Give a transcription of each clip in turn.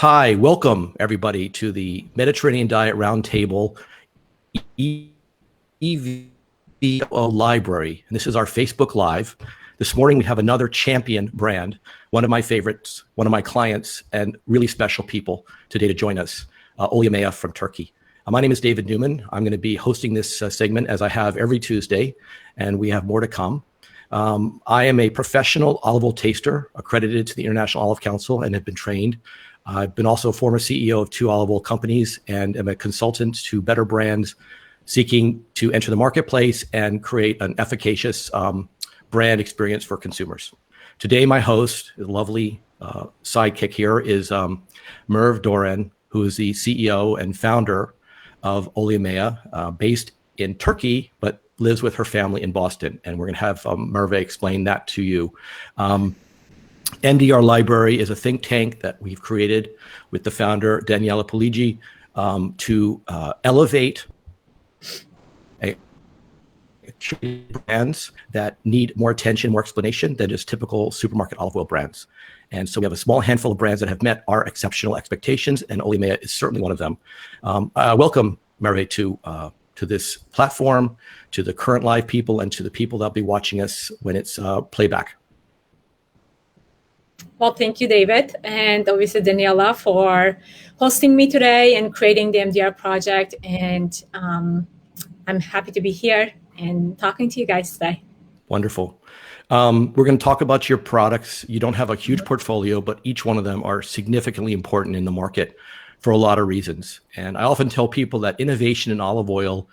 Hi, welcome everybody to the Mediterranean Diet Roundtable EVOO Library. And this is our Facebook Live. This morning we have another champion brand, one of my favorites, one of my clients, and really special people today to join us, Oleamea from Turkey. My name is David Neuman. I'm going to be hosting this segment as I have every Tuesday, and we have more to come. I am a professional olive oil taster accredited to the International Olive Council and have been trained. I've been also a former CEO of 2 olive oil companies and am a consultant to better brands seeking to enter the marketplace and create an efficacious brand experience for consumers. Today, my host, the lovely sidekick here, is Merve Doran, who is the CEO and founder of Oleamea, based in Turkey, but lives with her family in Boston. And we're going to have Merve explain that to you. MDR Library is a think tank that we've created with the founder, Daniela Poligi, to elevate brands that need more attention, more explanation than just typical supermarket olive oil brands. And so we have a small handful of brands that have met our exceptional expectations, and Oleamea is certainly one of them. Welcome, Merve, to this platform, to the current live people, and to the people that'll be watching us when it's playback. Well, thank you, David, and obviously Daniela for hosting me today and creating the MDR project. And I'm happy to be here and talking to you guys today. Wonderful. We're going to talk about your products. You don't have a huge portfolio, but each one of them are significantly important in the market for a lot of reasons. And I often tell people that innovation in olive oil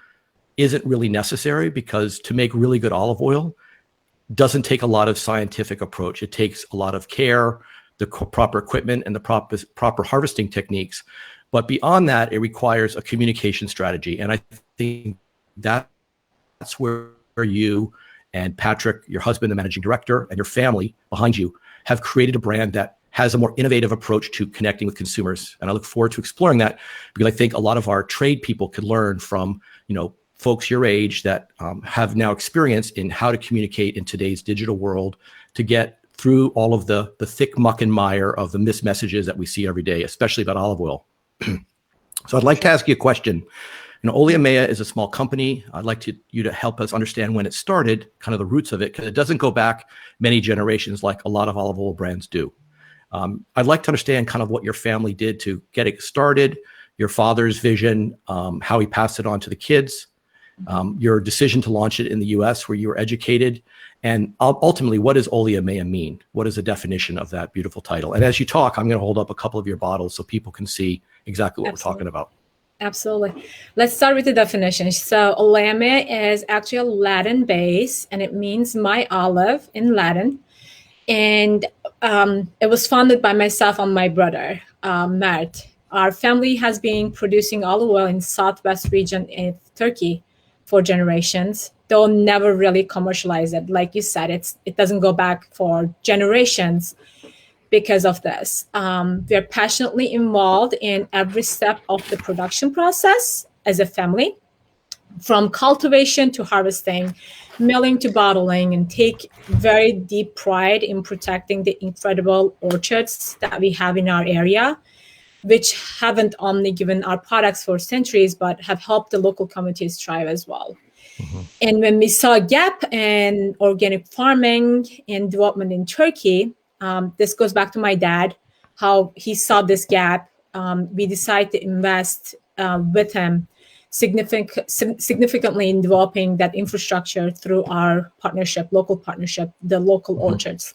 isn't really necessary, because to make really good olive oil doesn't take a lot of scientific approach. It takes a lot of care, the proper equipment, and the proper harvesting techniques. But beyond that, it requires a communication strategy. And I think that's where you and Patrick, your husband, the managing director, and your family behind you have created a brand that has a more innovative approach to connecting with consumers. And I look forward to exploring that, because I think a lot of our trade people could learn from, folks your age that have now experience in how to communicate in today's digital world to get through all of the thick muck and mire of the missed messages that we see every day, especially about olive oil. So I'd like to ask you a question. Oleamea is a small company. I'd like you to help us understand when it started, kind of the roots of it, because it doesn't go back many generations like a lot of olive oil brands do. I'd like to understand kind of what your family did to get it started, your father's vision, how he passed it on to the kids, your decision to launch it in the US where you were educated, and ultimately, what does Oleamea mean? What is the definition of that beautiful title? And as you talk, I'm going to hold up a couple of your bottles so people can see exactly what we're talking about. Absolutely. Let's start with the definition. So Oleamea is actually a Latin base, and it means my olive in Latin. And it was founded by myself and my brother, Mert. Our family has been producing olive oil in southwest region of Turkey for generations, though never really commercialized it. Like you said, it doesn't go back for generations because of this. We're passionately involved in every step of the production process as a family, from cultivation to harvesting, milling to bottling, and take very deep pride in protecting the incredible orchards that we have in our area, which haven't only given our products for centuries, but have helped the local communities thrive as well. Mm-hmm. And when we saw a gap in organic farming and development in Turkey, this goes back to my dad, how he saw this gap. We decided to invest with him significantly in developing that infrastructure through our local partnership, the local mm-hmm. orchards.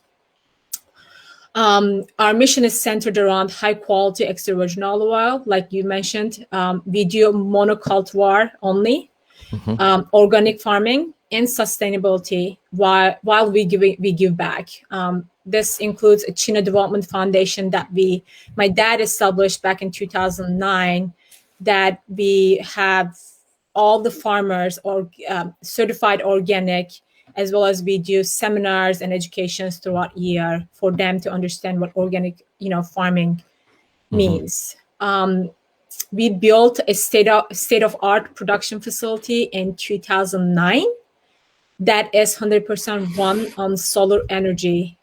Our mission is centered around high quality extra virgin olive oil. Like you mentioned, we do monoculture only, mm-hmm. Organic farming and sustainability while we give back. This includes a China Development Foundation that my dad established back in 2009, that we have all the farmers certified organic, as well as we do seminars and educations throughout year for them to understand what organic, farming mm-hmm. means. We built a state-of-art production facility in 2009 that is 100% run on solar energy.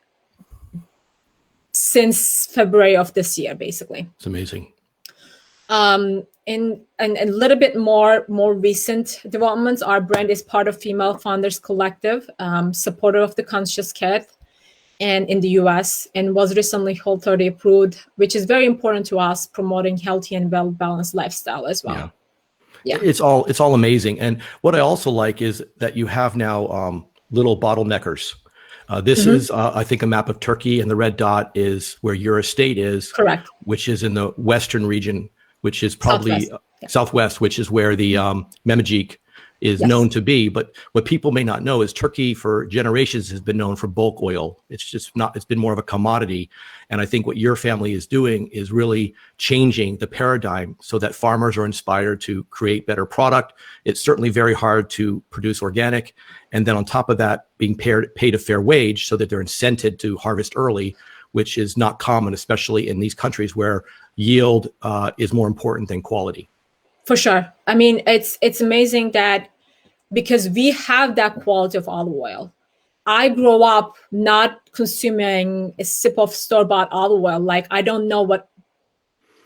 since February of this year, basically. It's amazing. And a little bit more recent developments, our brand is part of Female Founders Collective, supporter of the Conscious Cat, and in the US, and was recently Whole30 approved, which is very important to us, promoting healthy and well-balanced lifestyle as well. Yeah. It's all amazing. And what I also like is that you have now little bottleneckers. This is, I think, a map of Turkey, and the red dot is where your estate is. Correct. Which is in the western region, which is probably southwest, which is where the Memajik is known to be. But what people may not know is Turkey for generations has been known for bulk oil. It's been more of a commodity. And I think what your family is doing is really changing the paradigm so that farmers are inspired to create better product. It's certainly very hard to produce organic. And then on top of that, being paid a fair wage so that they're incented to harvest early, which is not common, especially in these countries where yield is more important than quality. For sure. I mean, it's amazing that because we have that quality of olive oil. I grew up not consuming a sip of store-bought olive oil. Like, I don't know what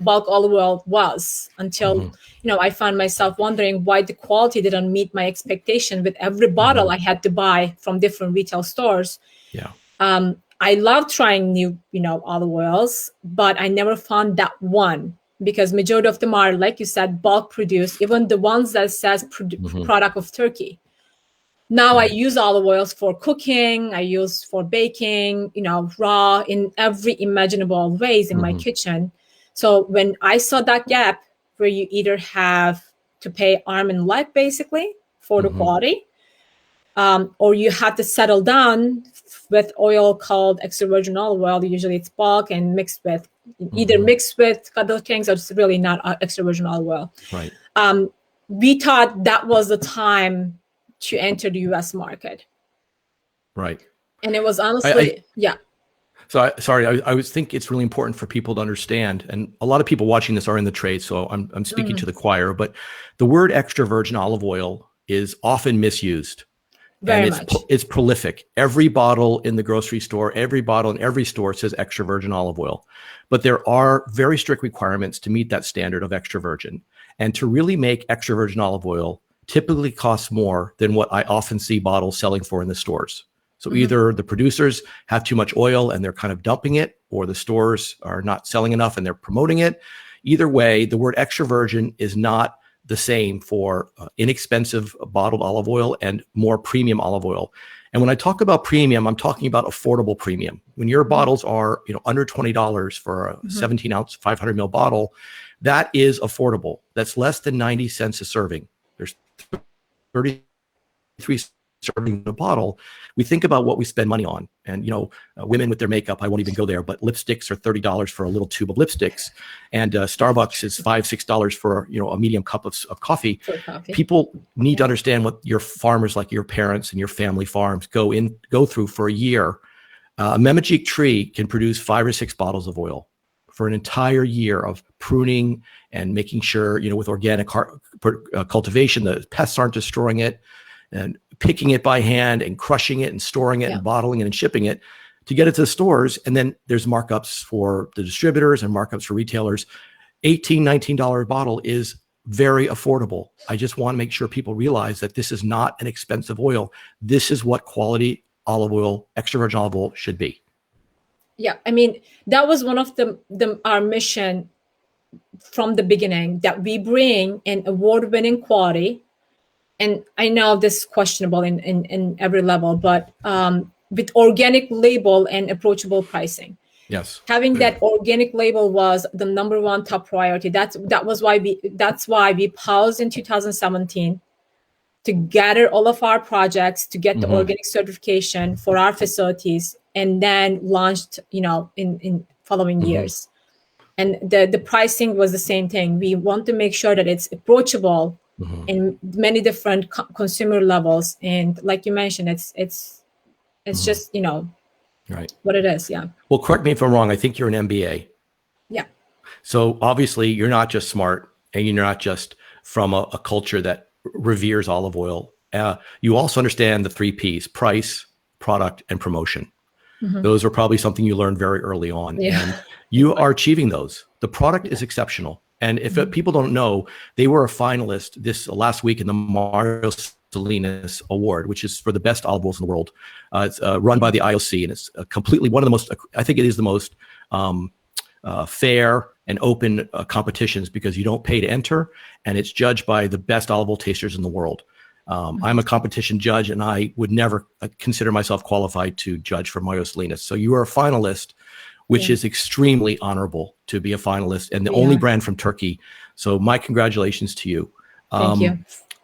bulk olive oil was until, I found myself wondering why the quality didn't meet my expectation with every bottle I had to buy from different retail stores. Yeah. I love trying new, olive oils, but I never found that one, because majority of them are, like you said, bulk produced, even the ones that says product of Turkey. Now I use olive oils for cooking, I use for baking, raw, in every imaginable ways in my kitchen. So when I saw that gap where you either have to pay arm and leg basically for the quality, or you have to settle down with oil called extra virgin olive oil. Usually it's bulk and mixed with either mixed with Cattle Kings, or it's really not extra virgin olive oil. Right. We thought that was the time to enter the US market. Right. And it was honestly, So I always think it's really important for people to understand, and a lot of people watching this are in the trade, so I'm speaking to the choir, but the word extra virgin olive oil is often misused. Very and it's prolific. Every bottle in the grocery store, every bottle in every store says extra virgin olive oil. But there are very strict requirements to meet that standard of extra virgin. And to really make extra virgin olive oil typically costs more than what I often see bottles selling for in the stores. So either the producers have too much oil and they're kind of dumping it, or the stores are not selling enough and they're promoting it. Either way, the word extra virgin is not the same for inexpensive bottled olive oil and more premium olive oil. And when I talk about premium, I'm talking about affordable premium. When your bottles are, under $20 for a 17-ounce, 500 ml bottle, that is affordable. That's less than 90 cents a serving. There's 33 serving in a bottle. We think about what we spend money on, and women with their makeup, I won't even go there, but lipsticks are $30 for a little tube of lipsticks, and Starbucks is $5-6 for a medium cup of coffee. People need to understand what your farmers, like your parents and your family farms, go through for a year. A Memajik tree can produce 5 or 6 bottles of oil for an entire year of pruning and making sure, with organic cultivation, the pests aren't destroying it, and picking it by hand and crushing it and storing it and bottling it and shipping it to get it to the stores. And then there's markups for the distributors and markups for retailers. $18, $19 bottle is very affordable. I just want to make sure people realize that this is not an expensive oil. This is what quality olive oil, extra virgin olive oil, should be. Yeah, I mean, that was one of our mission from the beginning, that we bring an award-winning quality. And I know this is questionable in every level, but with organic label and approachable pricing. Yes. Having that organic label was the number one top priority. That's why we paused in 2017 to gather all of our projects to get the organic certification for our facilities, and then launched, in following years. And the pricing was the same thing. We want to make sure that it's approachable in many different consumer levels. And like you mentioned, it's just, right, what it is. Yeah. Well, correct me if I'm wrong. I think you're an MBA. Yeah. So obviously you're not just smart, and you're not just from a culture that reveres olive oil. You also understand the 3 Ps: price, product, and promotion. Those are probably something you learned very early on. Yeah. And you are achieving those. The product is exceptional. And if people don't know, they were a finalist this last week in the Mario Salinas Award, which is for the best olive oils in the world. It's run by the IOC, and it's completely one of the most, I think it is the most fair and open competitions, because you don't pay to enter, and it's judged by the best olive oil tasters in the world. I'm a competition judge, and I would never consider myself qualified to judge for Mario Salinas. So you are a finalist, which is extremely honorable to be a finalist, and the only brand from Turkey. So my congratulations to you. Thank you.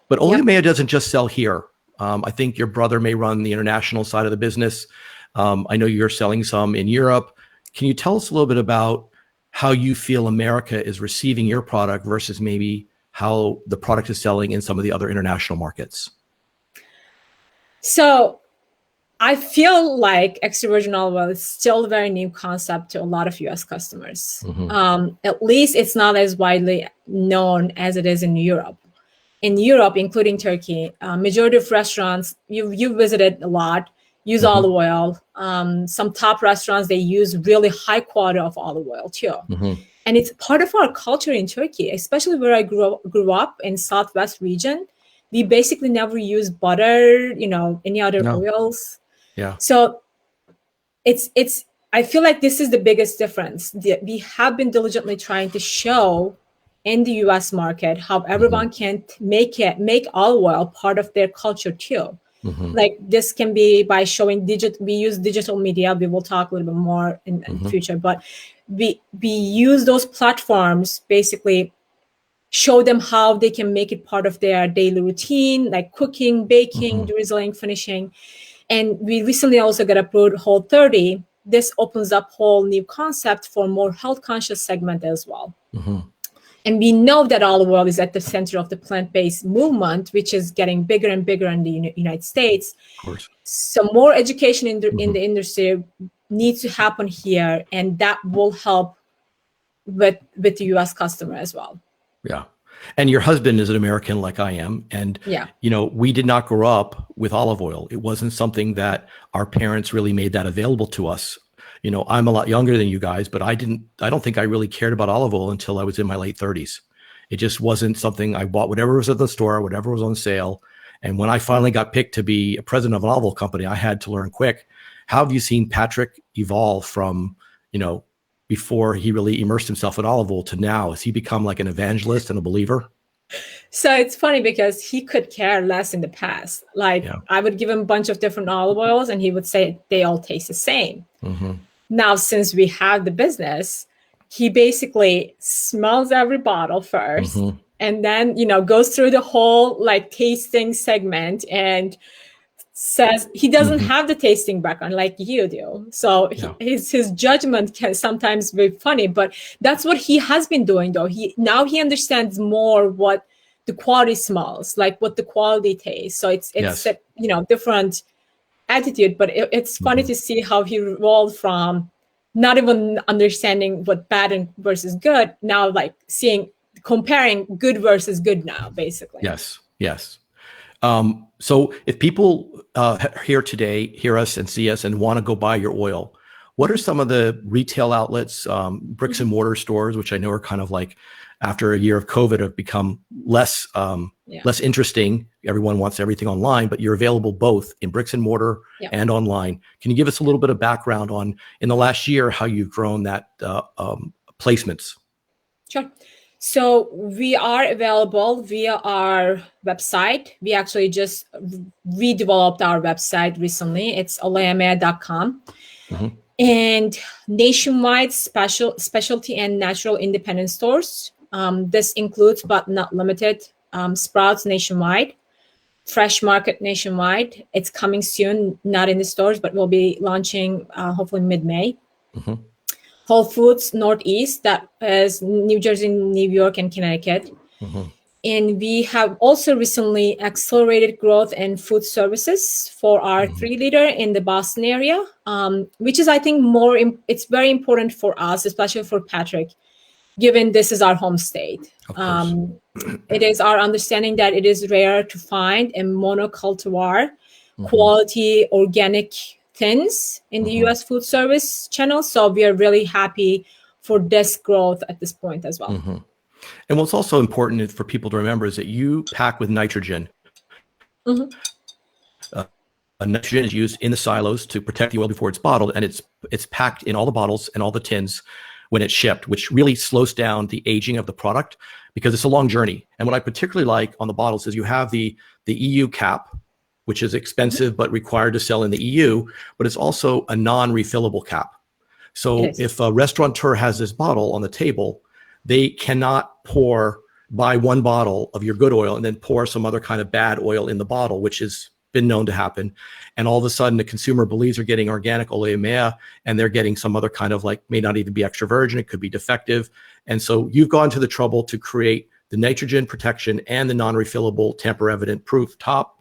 But Oleamea doesn't just sell here. I think your brother may run the international side of the business. I know you're selling some in Europe. Can you tell us a little bit about how you feel America is receiving your product versus maybe how the product is selling in some of the other international markets? So I feel like extra virgin olive oil is still a very new concept to a lot of US customers. At least it's not as widely known as it is in Europe. In Europe, including Turkey, majority of restaurants you visited a lot use olive oil. Some top restaurants, they use really high quality of olive oil too. And it's part of our culture in Turkey, especially where I grew up in Southwest region. We basically never use butter, any other oils. Yeah. So it's I feel like this is the biggest difference. We have been diligently trying to show in the US market how everyone can make olive oil part of their culture too. Like this can be by showing we use digital media. We will talk a little bit more in the future, but we use those platforms, basically show them how they can make it part of their daily routine, like cooking, baking, drizzling, finishing. And we recently also got approved Whole30. This opens up whole new concept for more health conscious segment as well. And we know that olive oil is at the center of the plant-based movement, which is getting bigger and bigger in the United States. Of course. So more education in the industry needs to happen here, and that will help with the US customer as well. Yeah. And your husband is an American like I am. And, we did not grow up with olive oil. It wasn't something that our parents really made that available to us. I'm a lot younger than you guys, but I don't think I really cared about olive oil until I was in my late 30s. It just wasn't something I bought. Whatever was at the store, whatever was on sale. And when I finally got picked to be a president of an olive oil company, I had to learn quick. How have you seen Patrick evolve from, before he really immersed himself in olive oil to now? Has he become like an evangelist and a believer? So it's funny because he could care less in the past. I would give him a bunch of different olive oils and he would say they all taste the same. Now, since we have the business, he basically smells every bottle first and then, goes through the whole tasting segment and says he doesn't have the tasting background like you do. So his judgment can sometimes be funny, but that's what he has been doing though. Now he understands more what the quality smells like, what the quality tastes. So it's a, different attitude, but it's funny to see how he evolved from not even understanding what bad versus good, now comparing good versus good now, basically. Yes. So if people hear us and see us and want to go buy your oil, what are some of the retail outlets, bricks and mortar stores, which I know are kind of like after a year of COVID have become less interesting. Everyone wants everything online, but you're available both in bricks and mortar and online. Can you give us a little bit of background on, in the last year, how you've grown that placements? Sure. So we are available via our website. We actually just redeveloped our website recently. It's oleamea.com. And nationwide specialty and natural independent stores. This includes, but not limited, Sprouts nationwide, Fresh Market nationwide. It's coming soon, not in the stores, but we'll be launching hopefully mid-May. Whole Foods Northeast, that is New Jersey, New York, and Connecticut. And we have also recently accelerated growth in food services for our 3-liter in the Boston area, which is, I think, it's very important for us, especially for Patrick, given this is our home state. It is our understanding that it is rare to find a monocultivar quality organic tins in the US food service channel. So we are really happy for this growth at this point as well. And what's also important for people to remember is that you pack with nitrogen. Nitrogen is used in the silos to protect the oil before it's bottled, and it's packed in all the bottles and all the tins when it's shipped, which really slows down the aging of the product because it's a long journey. And what I particularly like on the bottles is you have the EU cap, which is expensive but required to sell in the EU, but it's also a non-refillable cap. So if a restaurateur has this bottle on the table, they cannot buy one bottle of your good oil and then pour some other kind of bad oil in the bottle, which has been known to happen. And all of a sudden the consumer believes they're getting organic Oleamea and they're getting some other kind of may not even be extra virgin, it could be defective. And so you've gone to the trouble to create the nitrogen protection and the non-refillable tamper evident proof top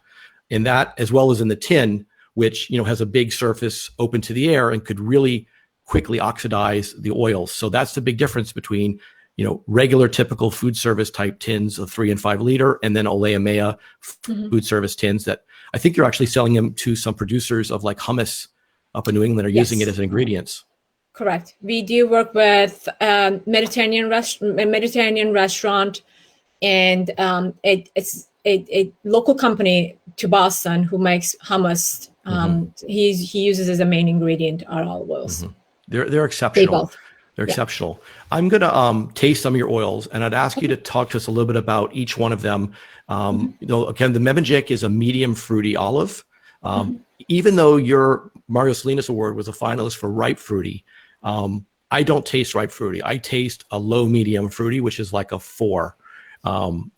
in that, as well as in the tin, which has a big surface open to the air and could really quickly oxidize the oils. So that's the big difference between regular typical food service type tins of 3 and 5 liter, and then Oleamea food service tins that I think you're actually selling them to some producers of hummus up in New England are using it as ingredients. Correct. We do work with Mediterranean restaurant, and it's a local company to Boston who makes hummus. He uses as a main ingredient our olive oils. They're exceptional. They're exceptional. I'm going to taste some of your oils, and I'd ask you to talk to us a little bit about each one of them. Again, the Mevenjik is a medium fruity olive. Even though your Mario Salinas Award was a finalist for ripe fruity, I don't taste ripe fruity. I taste a low medium fruity, which is like a 4,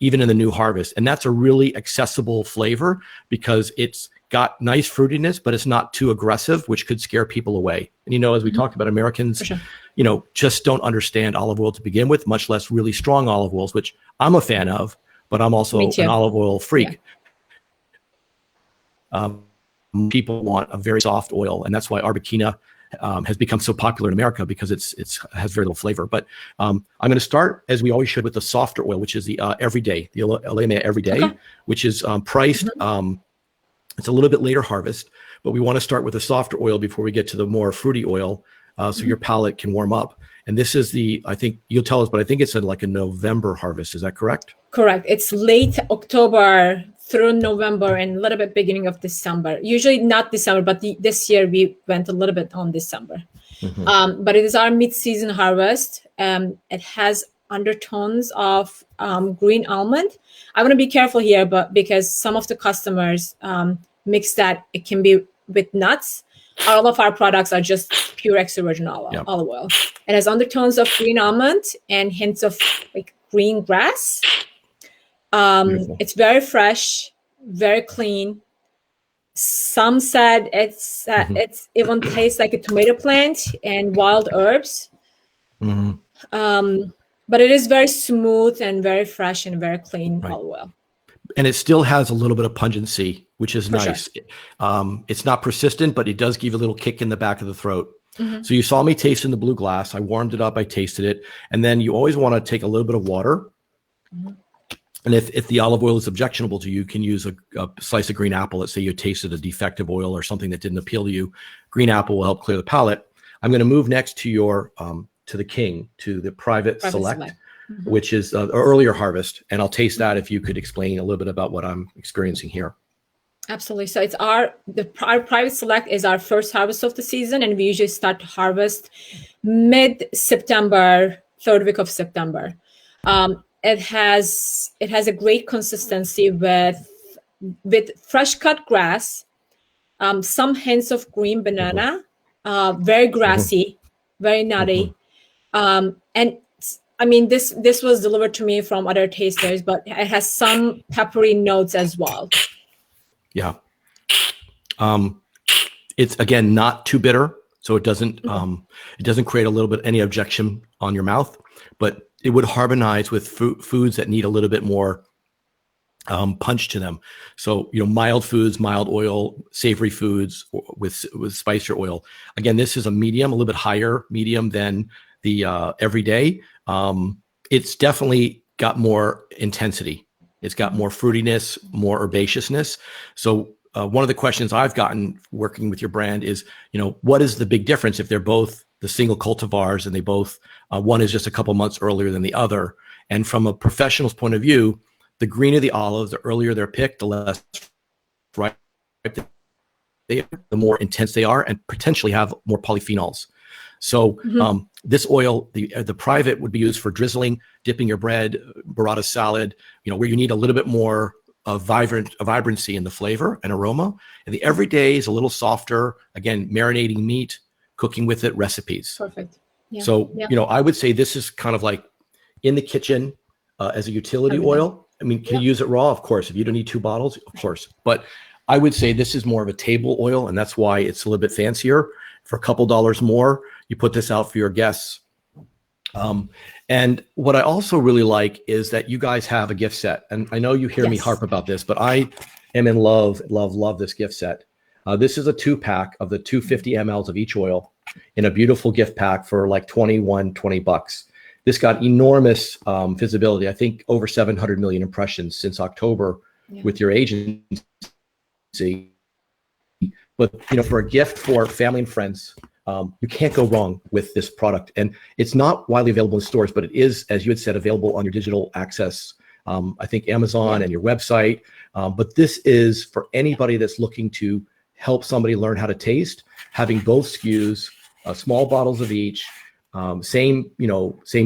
even in the new harvest. And that's a really accessible flavor because it's got nice fruitiness, but it's not too aggressive, which could scare people away. And as we talked about, Americans, just don't understand olive oil to begin with, much less really strong olive oils, which I'm a fan of, but I'm also an olive oil freak. People want a very soft oil, and that's why Arbequina has become so popular in America because it has very little flavor. But I'm going to start, as we always should, with the softer oil, which is the Everyday, the Oleamea Everyday, which is priced. It's a little bit later harvest, but we want to start with the softer oil before we get to the more fruity oil, so your palate can warm up. And this is I think you'll tell us, but I think it's a November harvest. Is that correct? Correct. It's late October through November and a little bit beginning of December. Usually not December, but this year we went a little bit on December. But it is our mid-season harvest. It has undertones of green almond. I want to be careful here, but because some of the customers mix that, it can be with nuts. All of our products are just pure extra virgin olive oil. It has undertones of green almond and hints of green grass. It's very fresh, very clean. Some said it's even tastes like a tomato plant and wild herbs. But it is very smooth and very fresh and very clean olive oil. And it still has a little bit of pungency, which is nice. Sure. It's not persistent, but it does give a little kick in the back of the throat. So you saw me taste in the blue glass. I warmed it up. I tasted it. And then you always want to take a little bit of water. And if the olive oil is objectionable to you, you can use a slice of green apple. Let's say you tasted a defective oil or something that didn't appeal to you. Green apple will help clear the palate. I'm going to move next to your to the King, to the Private Select. Which is an earlier harvest. And I'll taste that if you could explain a little bit about what I'm experiencing here. Absolutely. So it's our Private Select is our first harvest of the season, and we usually start to harvest mid-September, 3rd week of September. It has a great consistency with fresh cut grass, some hints of green banana, very grassy, very nutty, and I mean, this was delivered to me from other tasters, but it has some peppery notes as well. Yeah. It's again not too bitter, so it doesn't create a little bit any objection on your mouth, but it would harmonize with foods that need a little bit more punch to them. So mild foods, mild oil, savory foods with spicier oil. Again, this is a medium, a little bit higher medium than the Everyday. It's definitely got more intensity. It's got more fruitiness, more herbaceousness. So one of the questions I've gotten working with your brand is, what is the big difference if they're both the single cultivars and they both, one is just a couple months earlier than the other? And from a professional's point of view, the greener the olives, the earlier they're picked, the less ripe the more intense they are and potentially have more polyphenols. So this oil, the private, would be used for drizzling, dipping your bread, burrata salad, where you need a little bit more vibrancy in the flavor and aroma. And the everyday is a little softer, again, marinating meat, cooking with it, recipes. Perfect. Yeah. So, I would say this is kind of like in the kitchen as a utility oil. I mean, can you use it raw? Of course. If you don't need 2 bottles, of course. But I would say this is more of a table oil, and that's why it's a little bit fancier. For a couple dollars more, you put this out for your guests. And what I also really like is that you guys have a gift set. And I know you hear me harp about this, but I am in love this gift set. This is a 2-pack of the 250 mLs of each oil in a beautiful gift pack for like $20. This got enormous visibility. I think over 700 million impressions since October with your agency. But for a gift for family and friends, you can't go wrong with this product. And it's not widely available in stores, but it is, as you had said, available on your digital access. I think Amazon and your website. But this is for anybody that's looking to help somebody learn how to taste, having both SKUs, small bottles of each, same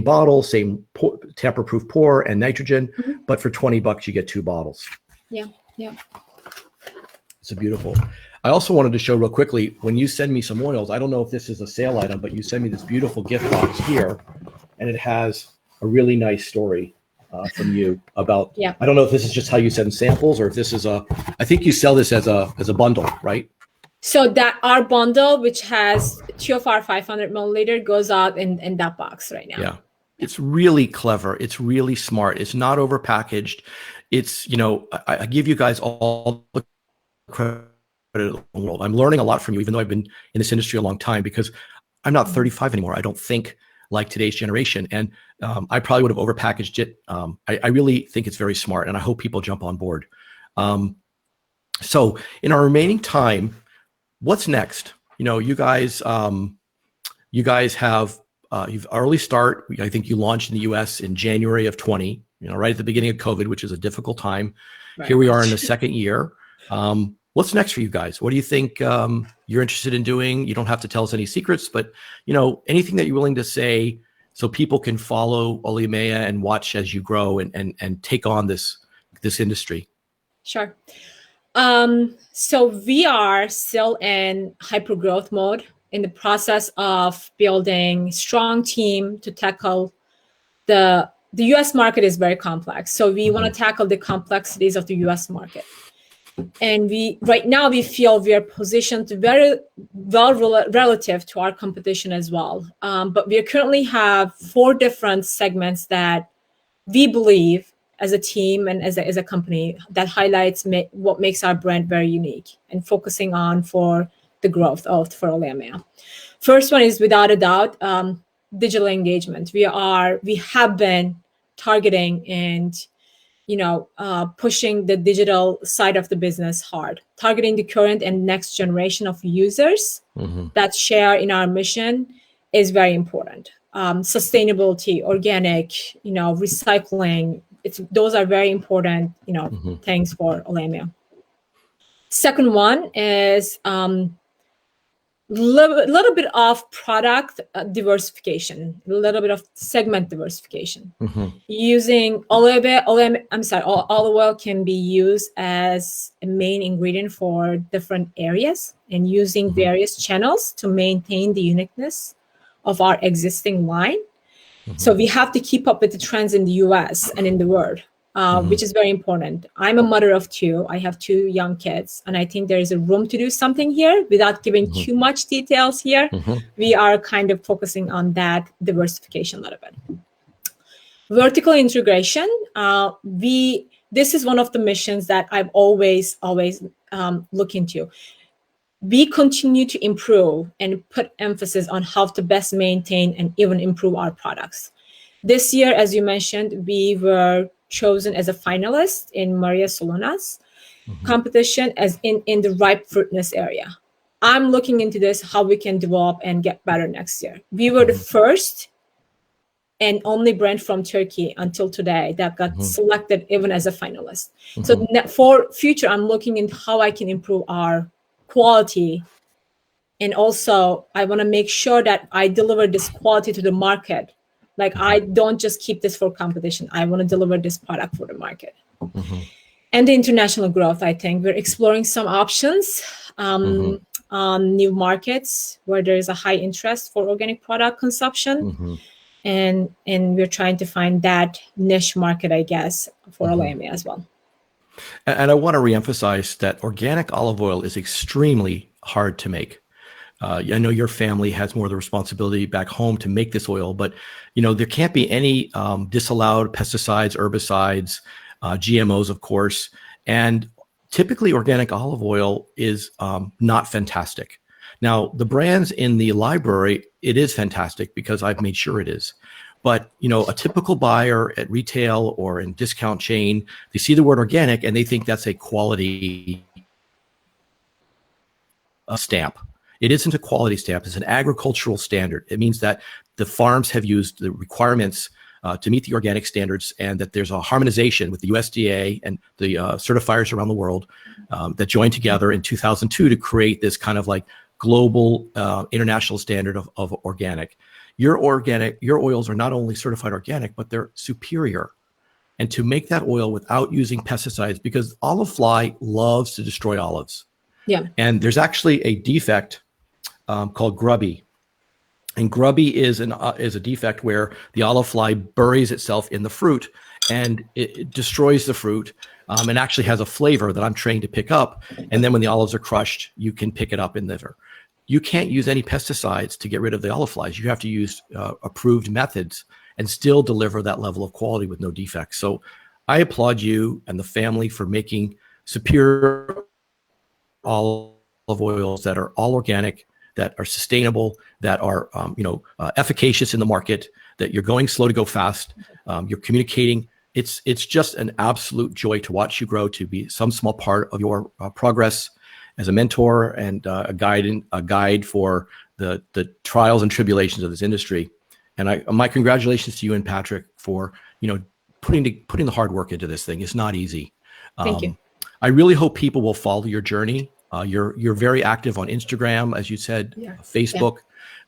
bottle, same tamper-proof pour and nitrogen, but for $20 you get 2 bottles. Yeah. It's beautiful. I also wanted to show real quickly, when you send me some oils, I don't know if this is a sale item, but you send me this beautiful gift box here, and it has a really nice story from you about, I don't know if this is just how you send samples or if this is I think you sell this as a bundle, right? So that our bundle, which has 2 of our 500 milliliter, goes out in that box right now. Yeah. It's really clever. It's really smart. It's not overpackaged. It's, I give you guys all the credit in the world. I'm learning a lot from you, even though I've been in this industry a long time, because I'm not 35 anymore. I don't think like today's generation. And I probably would have overpackaged it. I really think it's very smart, and I hope people jump on board. So in our remaining time, what's next? You guys have you've early start. I think you launched in the US in January of 20, right at the beginning of COVID, which is a difficult time. Right. Here we are in the second year. What's next for you guys? What do you think you're interested in doing? You don't have to tell us any secrets, but anything that you're willing to say so people can follow Oleamea and watch as you grow and take on this industry. Sure. So we are still in hyper growth mode, in the process of building strong team to tackle the US market is very complex. So we want to tackle the complexities of the US market. And right now we feel we are positioned very well relative to our competition as well. But we currently have 4 different segments that we believe as a team and as a company that highlights what makes our brand very unique and focusing on for the growth for Oleamea. First one is, without a doubt, digital engagement. We have been targeting and pushing the digital side of the business hard, targeting the current and next generation of users that share in our mission is very important. Sustainability, organic, recycling, those are very important, things for Oleamea. Second one is little bit of product diversification, a little bit of segment diversification. Using olive oil can be used as a main ingredient for different areas, and using various channels to maintain the uniqueness of our existing line. So we have to keep up with the trends in the US and in the world, which is very important. I'm a mother of 2. I have 2 young kids, and I think there is a room to do something here without giving too much details here. We are kind of focusing on that diversification a little bit. Vertical integration. This is one of the missions that I've always look into. We continue to improve and put emphasis on how to best maintain and even improve our products. This year, as you mentioned, we were chosen as a finalist in Maria Solunas. competition as in the ripe fruitness area. I'm looking into this, how we can develop and get better next year. We were the first and only brand from Turkey until today that got selected even as a finalist. So for future, I'm looking into how I can improve our quality. And also, I want to make sure that I deliver this quality to the market. Like, I don't just keep this for competition. I want to deliver this product for the market. And the international growth, I think. We're exploring some options on new markets where there is a high interest for organic product consumption. And we're trying to find that niche market, I guess, for Oleamea as well. And I want to reemphasize that organic olive oil is extremely hard to make. I know your family has more of the responsibility back home to make this oil, but there can't be any disallowed pesticides, herbicides, GMOs, of course. And typically organic olive oil is not fantastic. Now, the brands in the library, it is fantastic because I've made sure it is. But, a typical buyer at retail or in discount chain, they see the word organic and they think that's a quality stamp. It isn't a quality stamp. It's an agricultural standard. It means that the farms have used the requirements to meet the organic standards, and that there's a harmonization with the USDA and the certifiers around the world that joined together in 2002 to create this kind of like global international standard of organic. Your oils are not only certified organic, but they're superior. And to make that oil without using pesticides, because olive fly loves to destroy olives. Yeah. And there's actually a defect called grubby. And grubby is a defect where the olive fly buries itself in the fruit and it destroys the fruit and actually has a flavor that I'm trained to pick up. And then when the olives are crushed, you can pick it up in liver. You can't use any pesticides to get rid of the olive flies. You have to use approved methods and still deliver that level of quality with no defects. So I applaud you and the family for making superior olive oils that are all organic, that are sustainable, that are efficacious in the market, that you're going slow to go fast, you're communicating. It's just an absolute joy to watch you grow, to be some small part of your progress as a mentor and a guide for the trials and tribulations of this industry. And my congratulations to you and Patrick for putting the hard work into this thing. It's not easy. Thank you. I really hope people will follow your journey. You're very active on Instagram, as you said, Facebook,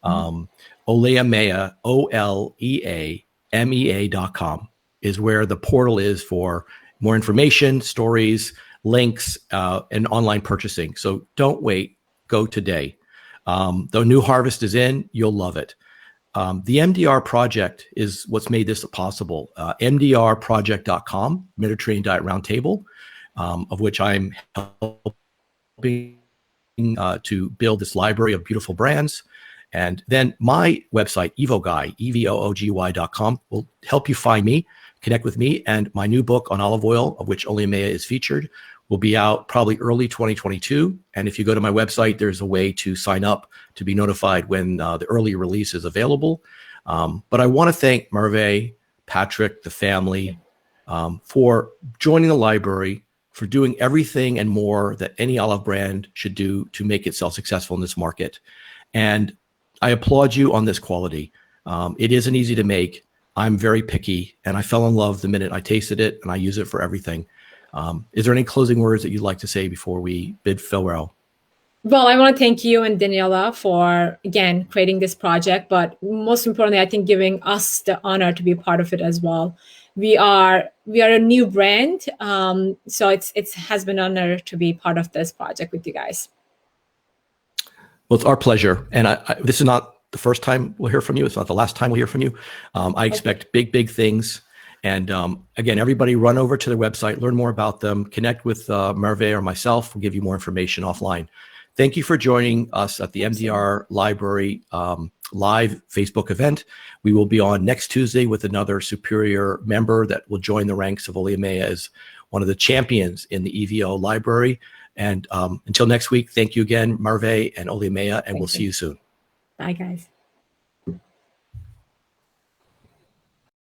Oleamea, OLEAMEA.com is where the portal is for more information, stories, links, and online purchasing. So don't wait, go today. The new harvest is in, you'll love it. The MDR project is what's made this possible. MDRproject.com, Mediterranean Diet Roundtable, of which I'm helping to build this library of beautiful brands. And then my website, EVOOGY, EVOOGY.com, will help you find me, connect with me. And my new book on olive oil, of which Oleamea is featured, will be out probably early 2022. And if you go to my website, there's a way to sign up to be notified when the early release is available. But I want to thank Merve, Patrick, the family, for joining the library, for doing everything and more that any olive brand should do to make itself successful in this market. And I applaud you on this quality. It isn't easy to make. I'm very picky, and I fell in love the minute I tasted it, and I use it for everything. Is there any closing words that you'd like to say before we bid farewell? Well, I want to thank you and Daniela for, again, creating this project, but most importantly, I think giving us the honor to be a part of it as well. We are a new brand, so it has been an honor to be part of this project with you guys. Well, it's our pleasure, and this is not the first time we'll hear from you. It's not the last time we'll hear from you. I expect big things. And again, everybody run over to their website, learn more about them, connect with Merve or myself. We'll give you more information offline. Thank you for joining us at the MDR Library live Facebook event. We will be on next Tuesday with another superior member that will join the ranks of Oleamea as one of the champions in the EVO library. And until next week, thank you again, Merve and Oleamea, and we'll see you soon. Bye, guys.